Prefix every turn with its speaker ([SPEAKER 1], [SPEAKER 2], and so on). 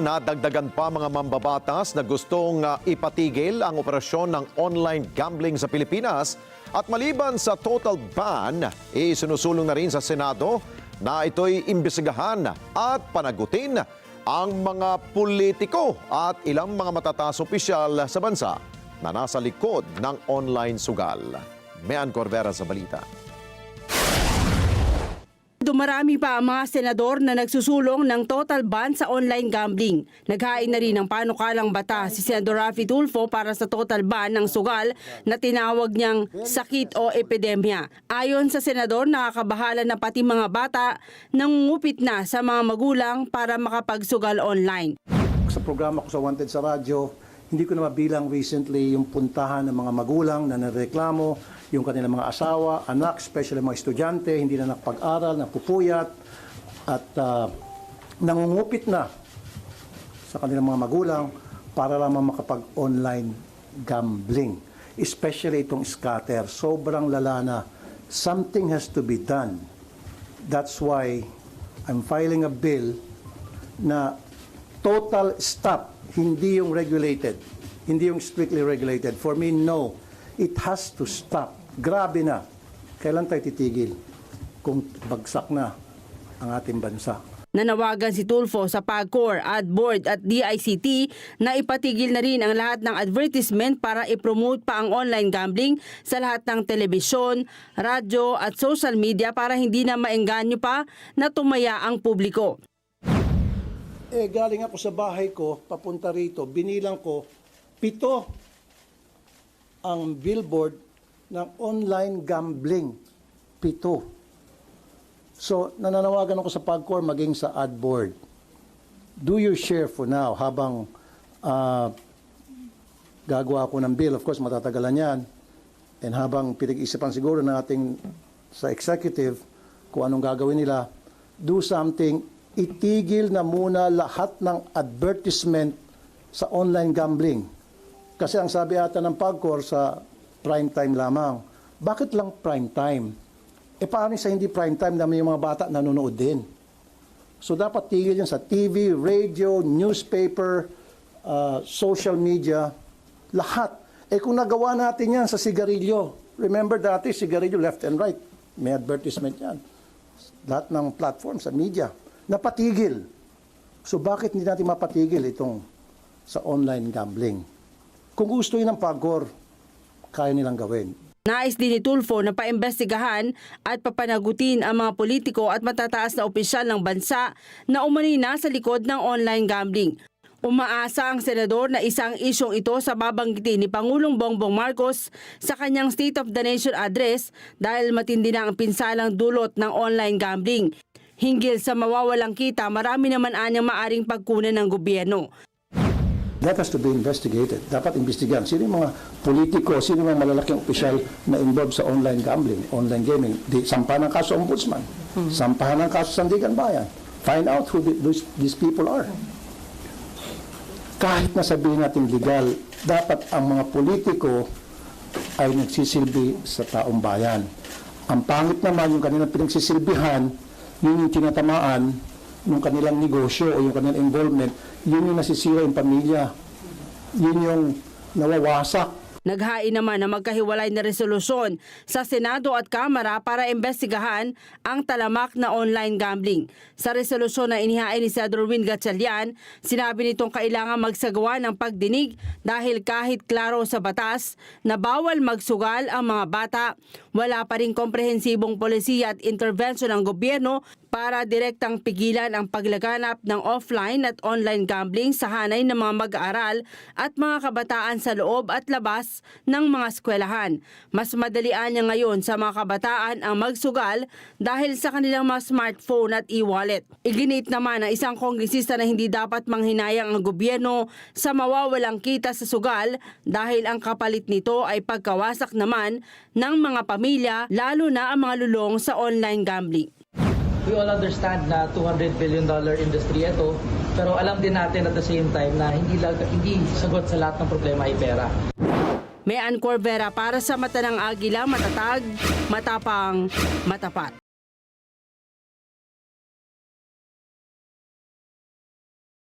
[SPEAKER 1] Nadagdagan pa mga mambabatas na gustong ipatigil ang operasyon ng online gambling sa Pilipinas at maliban sa total ban, isinusulong na rin sa Senado na ito'y imbestigahan at panagutin ang mga politiko at ilang mga matataas opisyal sa bansa na nasa likod ng online sugal. Mean Corvera sa balita.
[SPEAKER 2] Dumarami pa ang mga senador na nagsusulong ng total ban sa online gambling. Naghain na rin ng panukalang bata si Senador Raffy Tulfo para sa total ban ng sugal na tinawag niyang sakit o epidemya. Ayon sa senador, nakakabahala na pati mga bata nangungupit na sa mga magulang para makapagsugal online.
[SPEAKER 3] Sa programa ko sa Wanted sa radyo, hindi ko na mabilang recently yung puntahan ng mga magulang na nareklamo, yung kanilang mga asawa, anak, especially mga estudyante, hindi na nakapag-aral, napupuyat, at nangungupit na sa kanilang mga magulang para lamang makapag-online gambling. Especially itong scatter, sobrang lala na. Something has to be done. That's why I'm filing a bill na total stop, hindi yung regulated, hindi yung strictly regulated. For me, no. It has to stop. Grabe na. Kailan tayo titigil kung bagsak na ang ating bansa?
[SPEAKER 2] Nanawagan si Tulfo sa PAGCOR, AdBoard at DICT na ipatigil na rin ang lahat ng advertisement para i-promote pa ang online gambling sa lahat ng telebisyon, radyo at social media para hindi na maengganyo pa na tumaya ang publiko.
[SPEAKER 3] Galing ako sa bahay ko, papunta rito, binilang ko, 7 ang billboard ng online gambling. 7. So, nananawagan ako sa PAGCOR maging sa AdBoard. Do your share for now habang gagawa ako ng bill. Of course, matatagalan yan. And habang pinag-isipan siguro ng ating sa executive kung anong gagawin nila, do something, itigil na muna lahat ng advertisement sa online gambling. Kasi ang sabi ata ng PAGCOR sa prime time lamang. Bakit lang prime time? Paano sa hindi prime time na may mga bata nanonood din? So dapat tigil yan sa TV, radio, newspaper, social media, lahat. Kung nagawa natin yan sa sigarilyo, remember dati sigarilyo left and right, may advertisement yan. Lahat ng platform sa media, napatigil. So bakit hindi natin mapatigil itong sa online gambling? Kung gusto yun ng PAGCOR, kaya nilang gawin.
[SPEAKER 2] Nais din ni Tulfo na paimbestigahan at papanagutin ang mga politiko at matataas na opisyal ng bansa na umani na sa likod ng online gambling. Umaasa ang senador na isang isyong ito sa babanggitin ni Pangulong Bongbong Marcos sa kanyang State of the Nation address dahil matindi na ang pinsalang dulot ng online gambling. Hinggil sa mawawalang kita, marami naman anyang maaring pagkunan ng gobyerno.
[SPEAKER 3] That has to be investigated. Dapat imbestigahan. Sino yung mga politiko, sino yung mga malalaking opisyal na involved sa online gambling, online gaming. Sampahan ng kaso ombudsman. Sampahan ng kaso Sandigan Bayan. Find out who these people are. Kahit na sabihin natin legal, dapat ang mga politiko ay nagsisilbi sa taong bayan. Ang pangit naman yung kanilang pinagsisilbihan, yun yung tinatamaan yung kanilang negosyo o yung kanilang involvement, yun yung nasisira yung pamilya. Yun yung nawawasak.
[SPEAKER 2] Naghain naman na magkahiwalay na resolusyon sa Senado at Kamara para imbestigahan ang talamak na online gambling. Sa resolusyon na inihain ni Senador Win Gatchalian, sinabi nitong kailangan magsagawa ng pagdinig dahil kahit klaro sa batas na bawal magsugal ang mga bata, wala pa ring komprehensibong polisiya at intervensyon ng gobyerno para direktang pigilan ang paglaganap ng offline at online gambling sa hanay ng mga mag-aaral at mga kabataan sa loob at labas ng mga eskwelahan. Mas madalian niya ngayon sa mga kabataan ang magsugal dahil sa kanilang mga smartphone at e-wallet. Iginit naman ng isang kongresista na hindi dapat manghinayang ang gobyerno sa mawawalang kita sa sugal dahil ang kapalit nito ay pagkawasak naman ng mga pamilya, lalo na ang mga lulong sa online gambling.
[SPEAKER 4] We all understand na $200 billion industry ito, pero alam din natin at the same time na hindi sagot sa lahat ng problema ay pera.
[SPEAKER 2] Mean Corvera para sa Mata ng Agila, matatag, matapang, matapat.